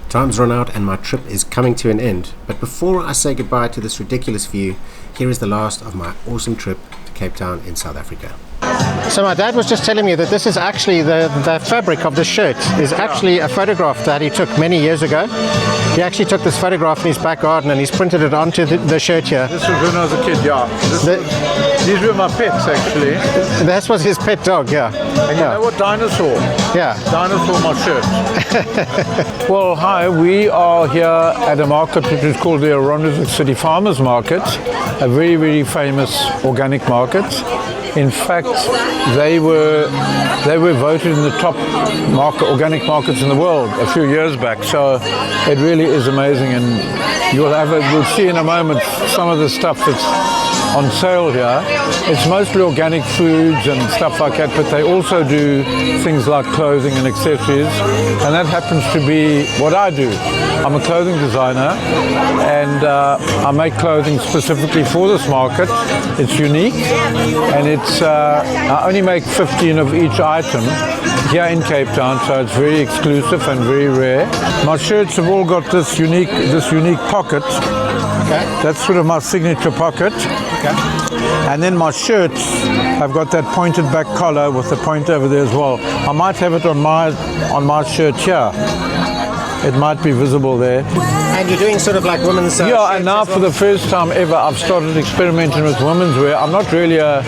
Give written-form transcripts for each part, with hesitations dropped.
Time's run out and my trip is coming to an end. But before I say goodbye to this ridiculous view, here is the last of my awesome trip to Cape Town in South Africa. So my dad was just telling me that this is actually the fabric of this shirt is actually a photograph that he took many years ago. He actually took this photograph in his back garden and he's printed it onto the shirt here. This was when I was a kid, yeah. These were my pets, actually. That was his pet dog, yeah. And you know what? Dinosaur. Yeah. Dinosaur, my shirt. Well, hi. We are here at a market which is called the Oranjezicht City Farm Market, a very, very famous organic market. In fact, they were voted in the top organic markets in the world a few years back. So it really is amazing, and you'll see in a moment some of the stuff that's on sale here. It's mostly organic foods and stuff like that, but they also do things like clothing and accessories, and that happens to be what I do. I'm a clothing designer, and I make clothing specifically for this market. It's unique, and I only make 15 of each item here in Cape Town, so it's very exclusive and very rare. My shirts have all got this unique pocket. Okay. That's sort of my signature pocket. Okay. And then my shirts have got that pointed back collar with the point over there as well. I might have it on my shirt here. It might be visible there. And you're doing sort of like women's yeah, and now for the first time ever I've started experimenting with women's wear. I'm not really a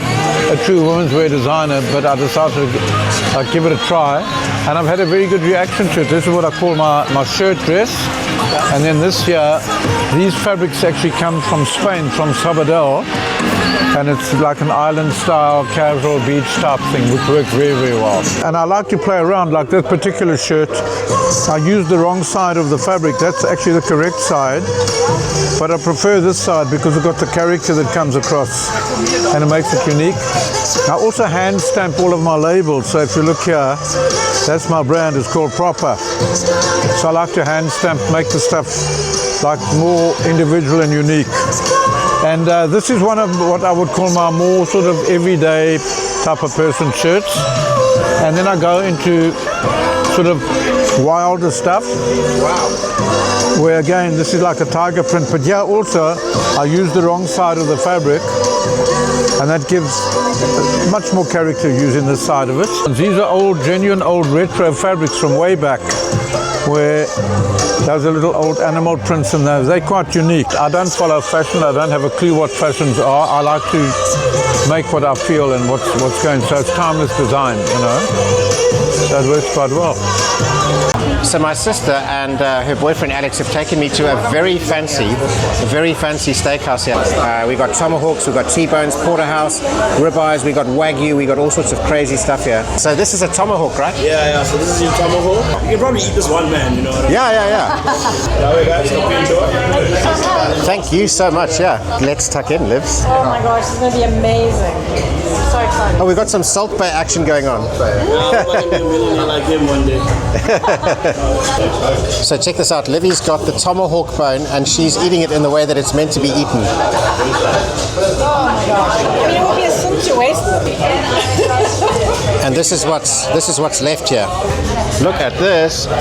true women's wear designer, but I decided to give it a try, and I've had a very good reaction to it. This is what I call my shirt dress. And then this year, these fabrics actually come from Spain, from Sabadell, and it's like an island-style, casual beach type thing, which works very, very well. And I like to play around, like this particular shirt. I used the wrong side of the fabric. That's actually the correct side, but I prefer this side because it's got the character that comes across, and it makes it unique. I also hand stamp all of my labels, so if you look here, that's my brand. It's called Proper. So I like to hand stamp, make the stuff like more individual and unique. And this is one of what I would call my more sort of everyday type of person shirts. And then I go into sort of wilder stuff. Wow. Where again, this is like a tiger print, but yeah, also I use the wrong side of the fabric, and that gives much more character using this side of it. And these are genuine old retro fabrics from way back, where there's a little old animal prints in those. They're quite unique. I don't follow fashion. I don't have a clue what fashions are. I like to make what I feel and what's going. So it's timeless design, you know. That works quite well. So my sister and her boyfriend Alex have taken me to a very fancy steakhouse here. We got tomahawks, we got T-bones, porterhouse, ribeyes, we got wagyu, we got all sorts of crazy stuff here. So this is a tomahawk, right? Yeah. So this is your tomahawk. You can probably eat this one man, you know what I mean? Yeah. That way, guys, hope you enjoy. Thank you so much. Yeah. Let's tuck in, Livs. Oh my gosh, it's going to be amazing. So excited. Oh, we've got some Salt Bay action going on. I'm going to be a millionaire like him one day. So check this out. Livy's got the tomahawk bone and she's eating it in the way that it's meant to be eaten. Oh my gosh. I mean, it would be a sin to waste it. And this is what's left here. Look at this. Ooh.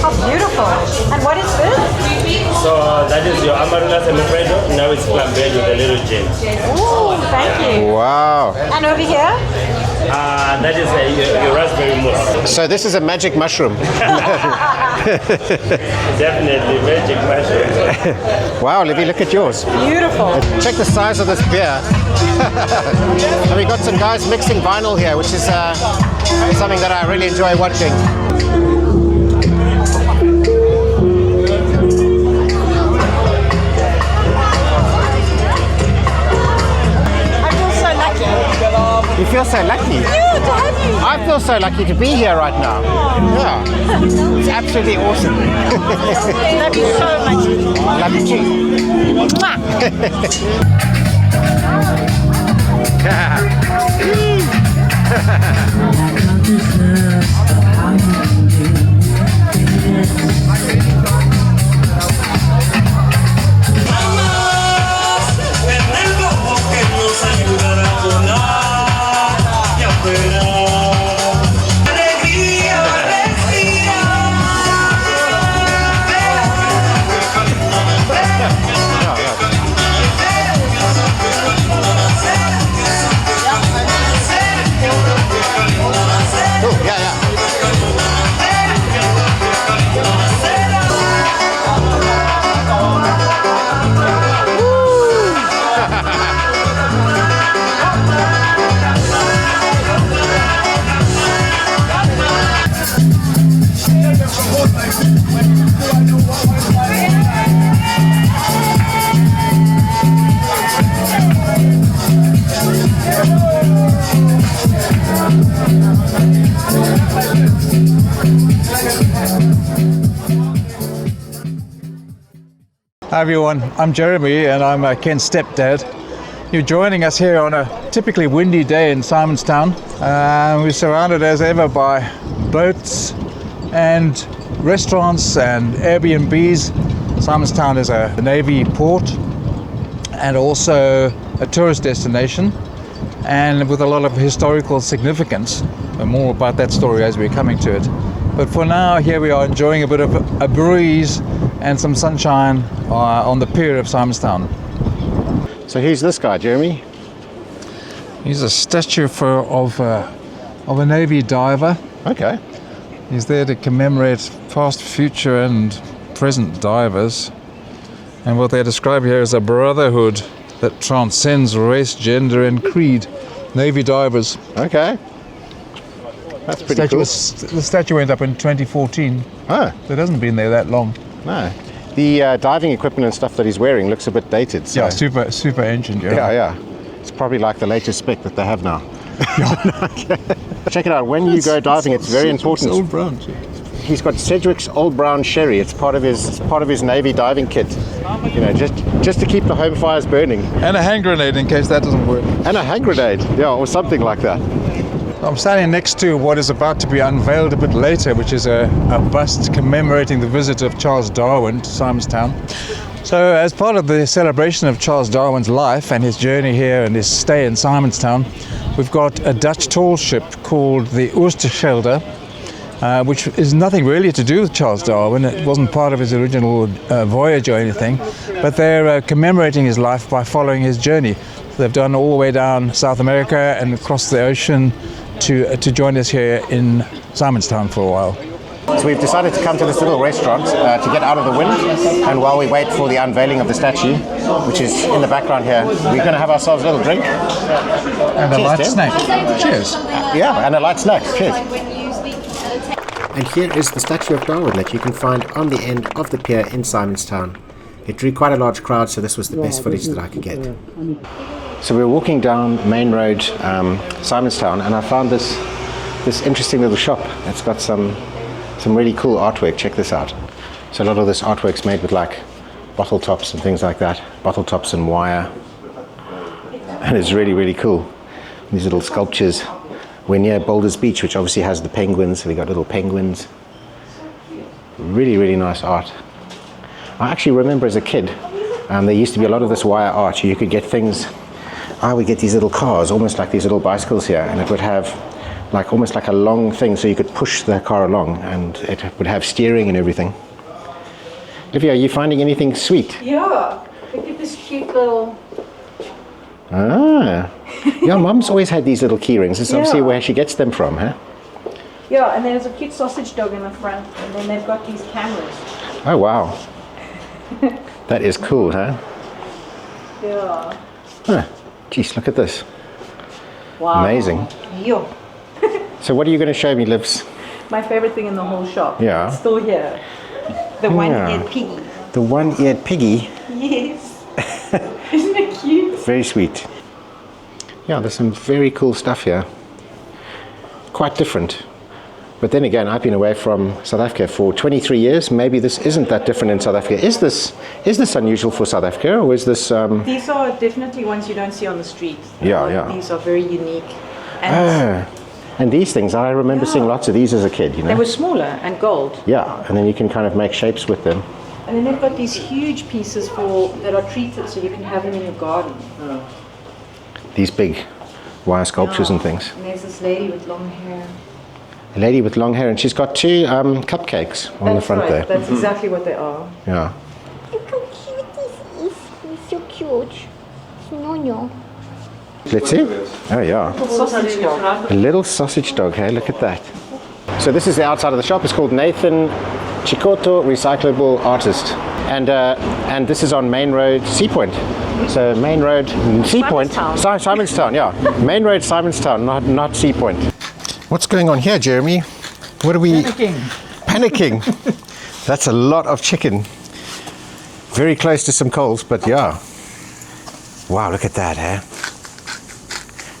How beautiful. And what is this? So that is your amarula semifredo. Now it's flambéed with a little gin. Ooh, thank you. Wow. And over here? That is your raspberry mousse. So this is a magic mushroom. Definitely magic mushroom. Wow, Livy, look at yours. Beautiful. Check the size of this beer. And we got some guys mixing vinyl here, which is something that I really enjoy watching. You feel so lucky. Yeah, to have you. I feel so lucky to be here right now. Yeah. It's absolutely awesome. Love you so much. Love you too. Hi everyone, I'm Jeremy and I'm Ken's stepdad. You're joining us here on a typically windy day in Simonstown. We're surrounded as ever by boats and restaurants and Airbnbs. Simonstown is a Navy port and also a tourist destination, and with a lot of historical significance. And more about that story as we're coming to it. But for now, here we are enjoying a bit of a breeze and some sunshine on the pier of Simonstown. So who's this guy, Jeremy? He's a statue of a Navy diver. Okay. He's there to commemorate past, future and present divers. And what they describe here is a brotherhood that transcends race, gender and creed. Navy divers. Okay. That's pretty cool. The statue went up in 2014. Oh. So it hasn't been there that long. No. The diving equipment and stuff that he's wearing looks a bit dated. So. Yeah, super ancient. Yeah. It's probably like the latest spec that they have now. Check it out. When you go diving, it's very important. Old brown. He's got Sedgwick's Old Brown Sherry. It's part of his Navy diving kit. You know, just to keep the home fires burning. And a hand grenade in case that doesn't work. And a hand grenade, yeah, or something like that. I'm standing next to what is about to be unveiled a bit later, which is a bust commemorating the visit of Charles Darwin to Simonstown. So as part of the celebration of Charles Darwin's life and his journey here and his stay in Simonstown, we've got a Dutch tall ship called the Oosterschelde, which is nothing really to do with Charles Darwin. It wasn't part of his original voyage or anything, but they're commemorating his life by following his journey. So they've done all the way down South America and across the ocean to join us here in Simonstown for a while. So we've decided to come to this little restaurant to get out of the wind, and while we wait for the unveiling of the statue, which is in the background here, we're going to have ourselves a little drink. And a light snack. Cheers. Yeah, and a light snack. Cheers. And here is the statue of Darwin that you can find on the end of the pier in Simonstown. It drew quite a large crowd, so this was the best footage that I could get. So we were walking down Main Road, Simonstown, and I found this interesting little shop. It's got some really cool artwork. Check this out. So a lot of this artwork's made with like bottle tops and things like that. Bottle tops and wire. And it's really, really cool. These little sculptures. We're near Boulders Beach, which obviously has the penguins. So we got little penguins. Really, really nice art. I actually remember as a kid, there used to be a lot of this wire art. You could get things, I would get these little cars, almost like these little bicycles here, and it would have like almost like a long thing so you could push the car along, and it would have steering and everything. Olivia, are you finding anything sweet? Yeah. Look at this cute little... Ah. Yeah, Mum's always had these little key rings. It's obviously where she gets them from, huh? Yeah, and there's a cute sausage dog in the front, and then they've got these cameras. Oh, wow. That is cool, huh? Yeah. Huh. Jeez, look at this. Wow. Amazing. Yeah. So what are you going to show me, Livs? My favorite thing in the whole shop. Yeah. It's still here. The one-eared piggy. The one-eared piggy. Yes. Isn't it cute? Very sweet. Yeah, there's some very cool stuff here. Quite different. But then again, I've been away from South Africa for 23 years. Maybe this isn't that different in South Africa. Is this unusual for South Africa, or is this... These are definitely ones you don't see on the street. Yeah. These are very unique. And and these things, I remember seeing lots of these as a kid, you know. they were smaller and gold. Yeah, and then you can kind of make shapes with them. And then they've got these huge pieces that are treated so you can have them in your garden. These big wire sculptures and things. And there's this lady with long hair. A lady with long hair, and she's got two cupcakes on the front there. That's exactly what they are. Yeah. Look how cute this is. He's so cute. It's Nonyo. Let's see. Oh, yeah. Sausage dog. A little sausage dog, hey? Look at that. So this is the outside of the shop. It's called Nathan Chikoto Recyclable Artist. And this is on Main Road, Sea Point. So Main Road, Sea Point. Simonstown, yeah. Main Road, Simonstown, not Sea Point. What's going on here, Jeremy? What are we... Panicking. That's a lot of chicken. Very close to some coals, but yeah. Wow, look at that, huh?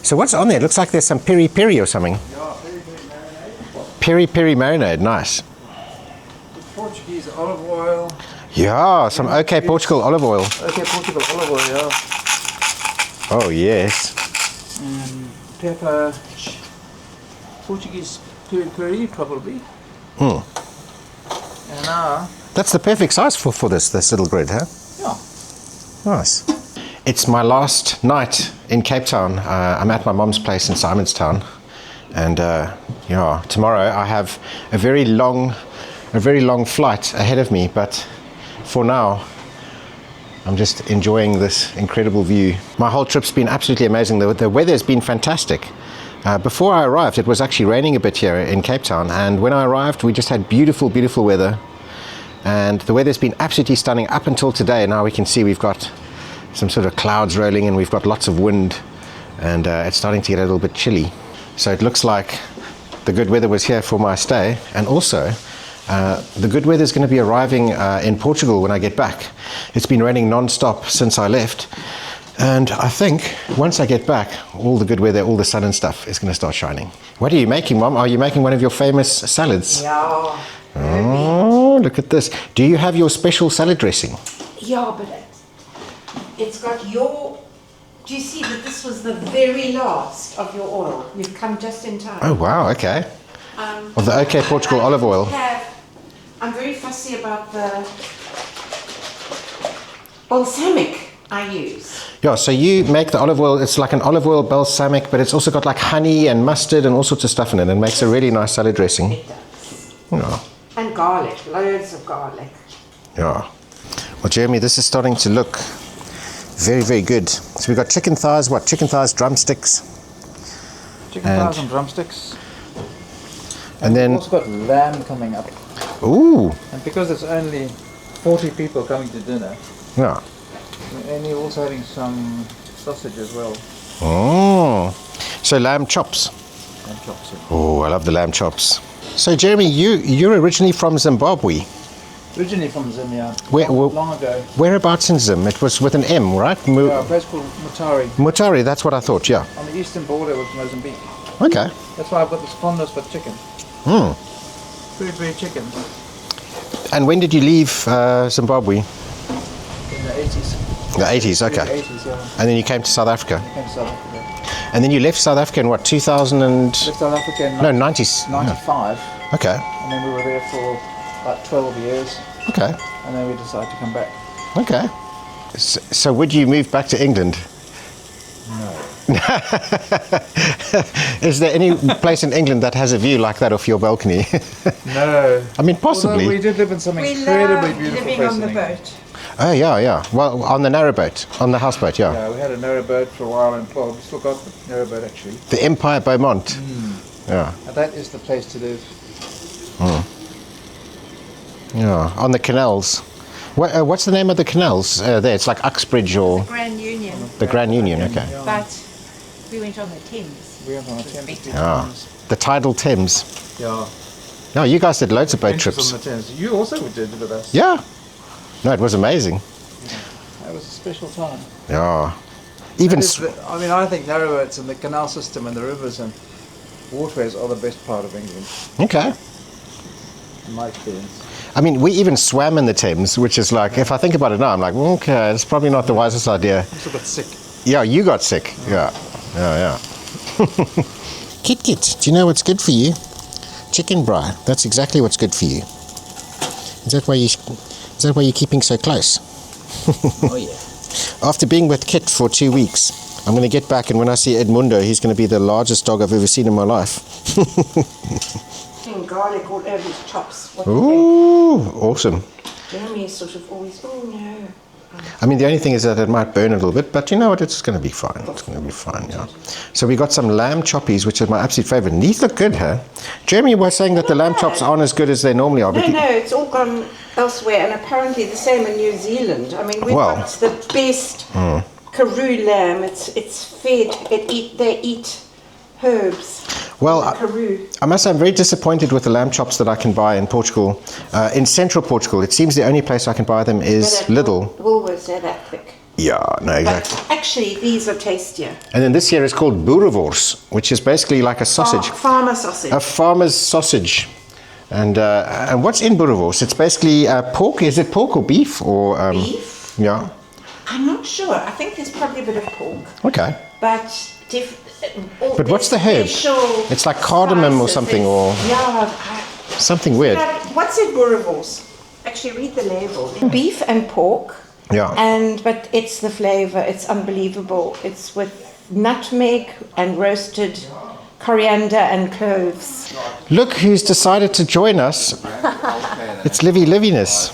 So what's on there? It looks like there's some piri-piri or something. Piri-piri marinade, nice. Portuguese olive oil. Yeah, some OK Portugal olive oil. Okay, Portugal olive oil, yeah. Oh, yes. Pepper. Portuguese piri-piri, probably. Mm. And that's the perfect size for this little grid, huh? yeah. Nice. It's my last night in Cape Town. I'm at my mom's place in Simonstown. And yeah, tomorrow I have a very long flight ahead of me, but for now I'm just enjoying this incredible view. My whole trip's been absolutely amazing. The weather's been fantastic. Before I arrived, it was actually raining a bit here in Cape Town, and when I arrived we just had beautiful weather, and the weather's been absolutely stunning up until today. Now we can see we've got some sort of clouds rolling and we've got lots of wind, and it's starting to get a little bit chilly. So it looks like the good weather was here for my stay, and also the good weather is going to be arriving in Portugal when I get back. It's been raining non-stop since I left, and I think once I get back, all the good weather, all the sun and stuff is going to start shining. What are you making, Mom? Are you making one of your famous salads? Yeah. Oh, look at this. Do you have your special salad dressing? Yeah, but it's got your... Do you see that this was the very last of your oil? You've come just in time. Oh, wow, okay. Of the OK Portugal olive oil. I'm very fussy about the balsamic I use. Yeah, so you make the olive oil, it's like an olive oil balsamic, but it's also got like honey and mustard and all sorts of stuff in it, and makes a really nice salad dressing. It does. Yeah. And garlic, loads of garlic. Yeah. Well, Jeremy, this is starting to look very good. So we've got chicken thighs, chicken thighs, drumsticks. Chicken thighs and drumsticks. And then we've also got lamb coming up. Ooh. And because it's only 40 people coming to dinner, yeah. we're only also having some sausage as well. Oh. So lamb chops. Lamb chops, yeah. Oh, I love the lamb chops. So Jeremy, you're originally from Zimbabwe. Originally from Zim, yeah. Long ago. Whereabouts in Zim? It was with an M, right? Yeah, a place called Mutare. Mutare, that's what I thought, yeah. On the eastern border with Mozambique. Okay. That's why I've got this fondness for chicken. Hmm. Very chicken. And when did you leave Zimbabwe? In the 80s. The 80s, okay. In the 80s, yeah. And then you came to South Africa? I came to South Africa. And then you left South Africa in what, 2000 and... Left South Africa in 90s. 95. Yeah. Okay. And then we were there for about 12 years. Okay. And then we decided to come back. Okay. So would you move back to England? No. Is there any place in England that has a view like that off your balcony? No. I mean, possibly. Although we did live in some incredibly beautiful living place on the in England. boat. Oh, yeah. Well, on the narrowboat, on the houseboat, yeah. Yeah, we had a narrowboat for a while, and well, we still got the narrowboat actually. The Empire Beaumont. Yeah. And that is the place to live. Yeah, on the canals. What's the name of the canals there? It's like Uxbridge or... Grand Union. The Grand Union, okay. Yeah. But we went on the Thames. We went on a Thames. Yeah. The tidal Thames. Yeah. No, you guys did loads of boat Adventures trips. on the Thames. You also did with us. Yeah. No, it was amazing. That was a special time. Yeah. Even... I think narrowboats and the canal system and the rivers and waterways are the best part of England, Okay. in my experience. I mean, we even swam in the Thames, which is like, if I think about it now, I'm like, okay, it's probably not the wisest idea. I also got sick. Yeah, you got sick. Yeah. Kit, do you know what's good for you? Chicken braai. That's exactly what's good for you. Is that why you're keeping so close? Oh yeah. After being with Kit for 2 weeks, I'm going to get back, and when I see Edmundo, he's going to be the largest dog I've ever seen in my life. Garlic all over his chops. What Ooh, awesome. Jeremy is sort of always, oh no. I mean, the only thing is that it might burn a little bit, but you know what? It's going to be fine. It's going to be fine, yeah. So we got some lamb choppies, which is my absolute favorite. And these look good, huh? Jeremy was saying that the lamb chops aren't as good as they normally are. But No, it's all gone elsewhere, and apparently the same in New Zealand. I mean, we've got the best Karoo lamb. It's fed. They eat herbs. Well, Karoo. I must say I'm very disappointed with the lamb chops that I can buy in Portugal. In central Portugal, it seems the only place I can buy them is Lidl. Woolworths, they're that thick. Yeah, no, exactly. But actually, these are tastier. And then this here is called boerewors, which is basically like a sausage. Farmer sausage. A farmer's sausage. And what's in boerewors? It's basically pork. Is it pork or beef? Or beef? Yeah. I'm not sure. I think there's probably a bit of pork. Okay. But what's the herb? It's like cardamom or something, or something weird. What's in boerewors? Actually, read the label. Beef and pork. Yeah. But it's the flavor. It's unbelievable. It's with nutmeg and roasted coriander and cloves. Look who's decided to join us. It's Liviness.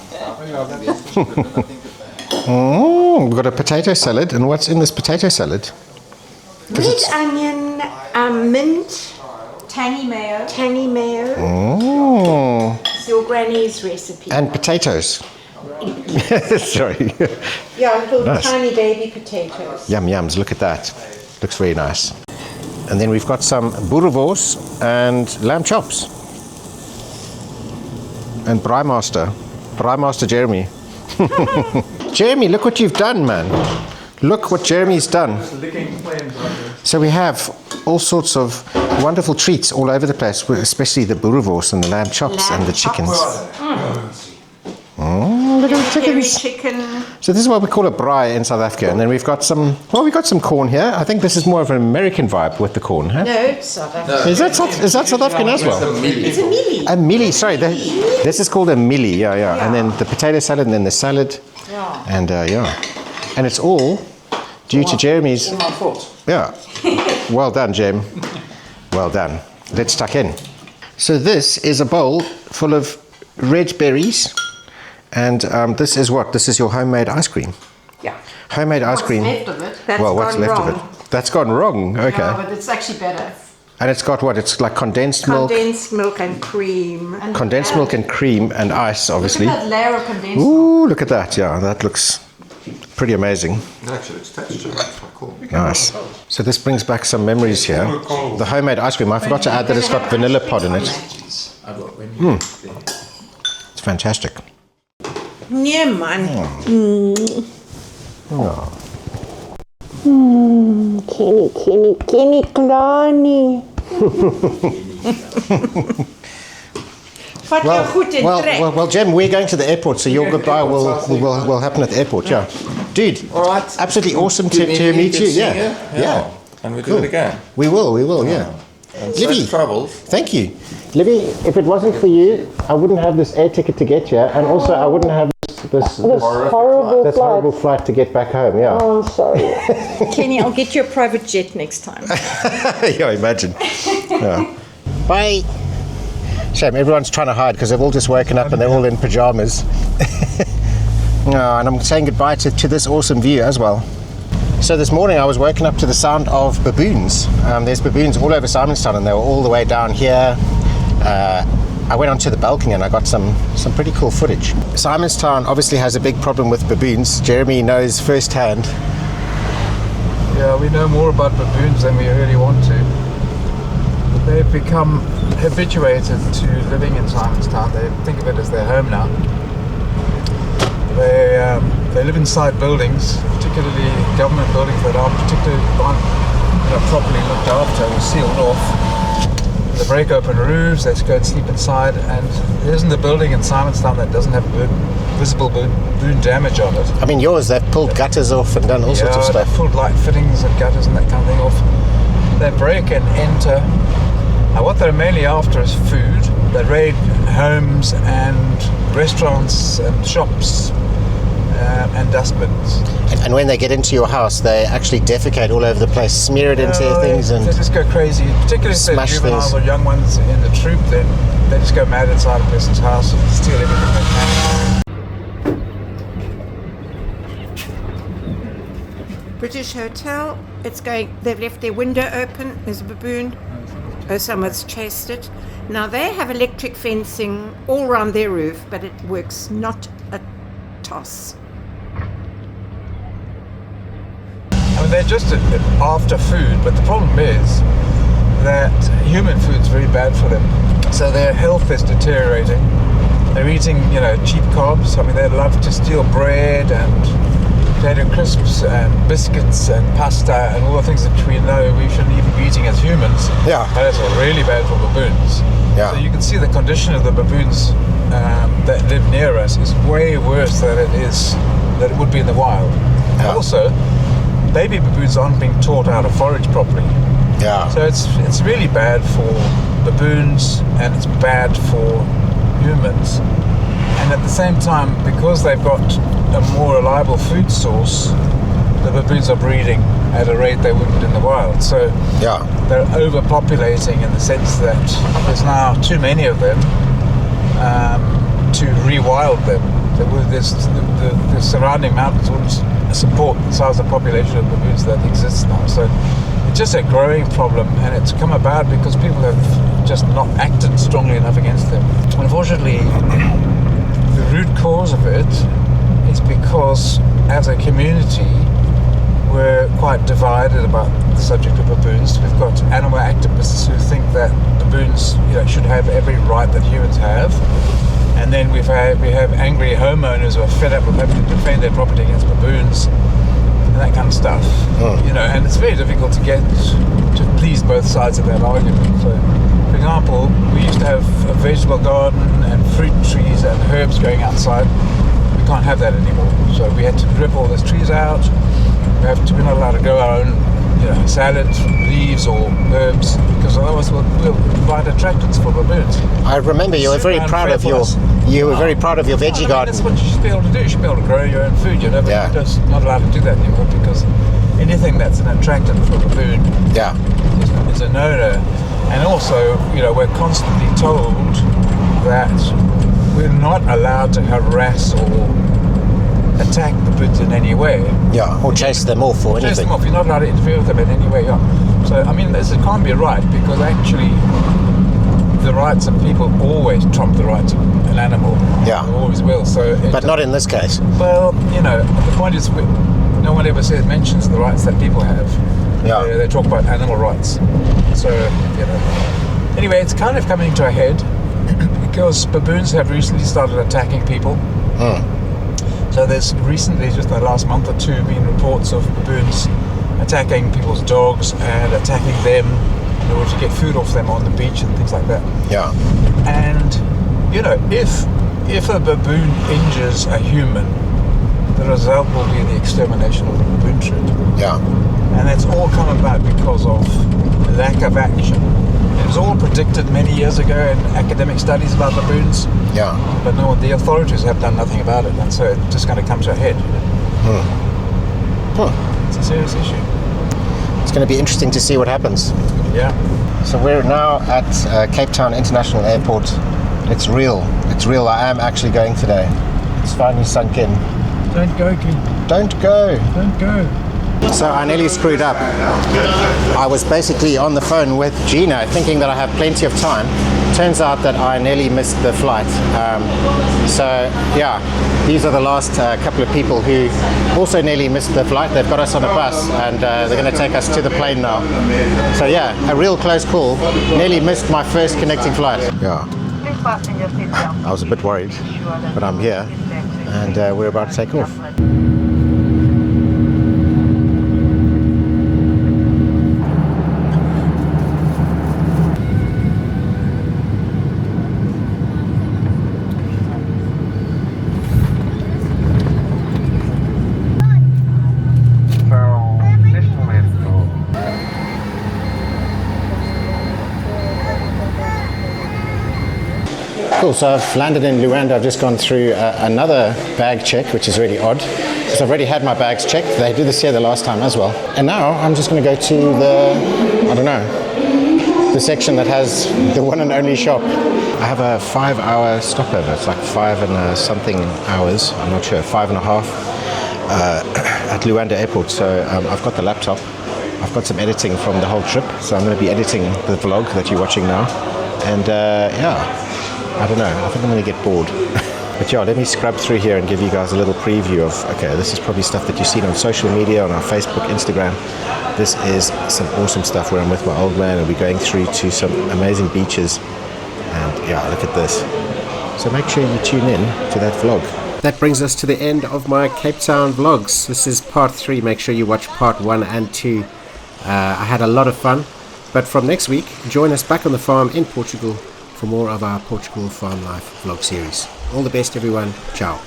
We've got a potato salad, and what's in this potato salad? Red onion, mint, Tangy mayo. It's your granny's recipe. And potatoes. Sorry. Yeah, little tiny baby potatoes. Yum yums, look at that. Looks very nice. And then we've got some boerewors and lamb chops. And Braai Master Jeremy. Jeremy, look what you've done, man. Look what Jeremy's done. So we have all sorts of wonderful treats all over the place, especially the boerewors and the lamb chops and the chickens. Look at the chickens. Chicken. So this is what we call a braai in South Africa, and then we've got some. Well, we've got some corn here. I think this is more of an American vibe with the corn, huh? No, it's South African. Is that South African as well? It's a mealie. A mealie. Sorry, this is called a mealie. Yeah. And then the potato salad, and then the salad. Yeah. And and it's all due to Jeremy's. All my fault. Yeah. Well done, Jem. Well done. Let's tuck in. So this is a bowl full of red berries. And this is what? This is your homemade ice cream. Yeah. Homemade ice cream. Left of it. That's What's gone left wrong. of it? That's gone wrong. Okay. No, but it's actually better. And it's got what? It's like condensed milk. Condensed milk and cream. Condensed milk and cream and ice, obviously. Look at that layer of condensed milk. Ooh, look at that. Yeah, that looks pretty amazing. Actually, it's texture. That's quite cool. Nice. So this brings back some memories here. The homemade ice cream. I forgot to add that it's got vanilla pod in it. It's fantastic. Yeah, man. Kenny, Klani. Well, Jem, we're going to the airport, so your goodbye will happen at the airport. Yeah, dude. All right. Absolutely awesome to meet you. Yeah. And we do it again. We will. Yeah. And Livy, safe travels. thank you. Livy, if it wasn't for you, I wouldn't have this air ticket to get here, and also I wouldn't have this horrible flight to get back home. Yeah. Oh, I'm sorry. Kenny, I'll get you a private jet next time. Yeah, imagine. Yeah. Bye. Shame, everyone's trying to hide because they've all just woken up and they're all in pajamas. And I'm saying goodbye to this awesome view as well. So this morning I was woken up to the sound of baboons. There's baboons all over Simonstown, and they were all the way down here. I went onto the balcony and I got some pretty cool footage. Simonstown obviously has a big problem with baboons. Jeremy knows firsthand. Yeah, we know more about baboons than we really want to. They've become habituated to living in Simonstown. They think of it as their home now. They live inside buildings, particularly government buildings that aren't particularly properly looked after or sealed off. They break open roofs, they go and sleep inside, and there isn't a building in Simonstown that doesn't have visible baboon damage on it. I mean, yours, they've pulled gutters off and done all sorts of stuff. They've pulled light fittings and gutters and that kind of thing off. They break and enter. Now, what they're mainly after is food. They raid homes and restaurants and shops and dustbins. And when they get into your house, they actually defecate all over the place, smear it into things, and they just go crazy. Particularly if they're juveniles or young ones in the troop, then they just go mad inside a person's house and steal everything they can. British Hotel. They've left their window open. There's a baboon. Oh, someone's chased it. Now they have electric fencing all around their roof, but it works not a toss. I mean, they're just after food, but the problem is that human food's very bad for them. So their health is deteriorating. They're eating, cheap carbs. I mean, they love to steal bread and potato crisps and biscuits and pasta and all the things that we know we shouldn't even be eating as humans. Yeah. That is really bad for baboons. Yeah. So you can see the condition of the baboons that live near us is way worse than it would be in the wild. Yeah. Also, baby baboons aren't being taught how to forage properly. Yeah. So it's really bad for baboons and it's bad for humans. And at the same time, because they've got a more reliable food source, the baboons are breeding at a rate they wouldn't in the wild. So Yeah. they're overpopulating in the sense that there's now too many of them to rewild them. The surrounding mountains wouldn't support the size of population of baboons that exists now. So it's just a growing problem, and it's come about because people have just not acted strongly enough against them. Unfortunately, the root cause of it is because as a community we're quite divided about the subject of baboons. We've got animal activists who think that baboons should have every right that humans have, and then we have angry homeowners who are fed up with having to defend their property against baboons and that kind of stuff. And it's very difficult to get to please both sides of that argument. So, for example, we used to have a vegetable garden and fruit trees and herbs going outside. We can't have that anymore. So we had to rip all those trees out. We're not allowed to grow our own, salads, leaves or herbs, because otherwise we'll provide attractants for baboons. I remember you were very proud of your very proud of your veggie garden. That's what you should be able to do. You should be able to grow your own food. But Yeah. you're just not allowed to do that anymore because anything that's an attractant for a baboon Yeah. is a no-no. And also, we're constantly told that we're not allowed to harass or attack baboons in any way. Yeah. Or chase them off or Chase anything. them off. You're not allowed to interfere with them in any way. Yeah. So, this can't be right, because actually the rights of people always trump the rights of an animal. Yeah. They always will. So, But not in this case. Well, the point is, no one ever mentions the rights that people have. Yeah. They talk about animal rights. So, anyway, it's kind of coming to a head because baboons have recently started attacking people. So there's recently, just in the last month or two, been reports of baboons attacking people's dogs and attacking them in order to get food off them on the beach and things like that. Yeah. And, if a baboon injures a human, the result will be the extermination of the baboon troop. Yeah. And that's all come about because of lack of action. It was all predicted many years ago in academic studies about baboons. Yeah. But no, the authorities have done nothing about it, and so it's just going to come to a head. It's a serious issue. It's going to be interesting to see what happens. Yeah. So we're now at Cape Town International Airport. It's real. It's real. I am actually going today. It's finally sunk in. Don't go, kid. Don't go. Don't go. So I nearly screwed up. I was basically on the phone with Gina thinking that I have plenty of time. Turns out that I nearly missed the flight. These are the last couple of people who also nearly missed the flight. They've got us on a bus and they're going to take us to the plane now. So a real close call. Nearly missed my first connecting flight. Yeah. I was a bit worried, but I'm here and we're about to take off. Cool, so I've landed in Luanda. I've just gone through another bag check, which is really odd, because I've already had my bags checked. They did this here the last time as well. And now I'm just going to go to the section that has the one and only shop. I have a 5-hour stopover. It's like 5 and something hours, I'm not sure, 5.5 at Luanda Airport. So I've got the laptop. I've got some editing from the whole trip. So I'm going to be editing the vlog that you're watching now. And I don't know, I think I'm going to get bored. But let me scrub through here and give you guys a little preview of, okay, this is probably stuff that you've seen on social media, on our Facebook, Instagram. This is some awesome stuff where I'm with my old man and we're going through to some amazing beaches. And look at this. So make sure you tune in to that vlog. That brings us to the end of my Cape Town vlogs. This is part 3. Make sure you watch part 1 and 2. I had a lot of fun. But from next week, join us back on the farm in Portugal for more of our Portugal Farm Life vlog series. All the best, everyone. Ciao.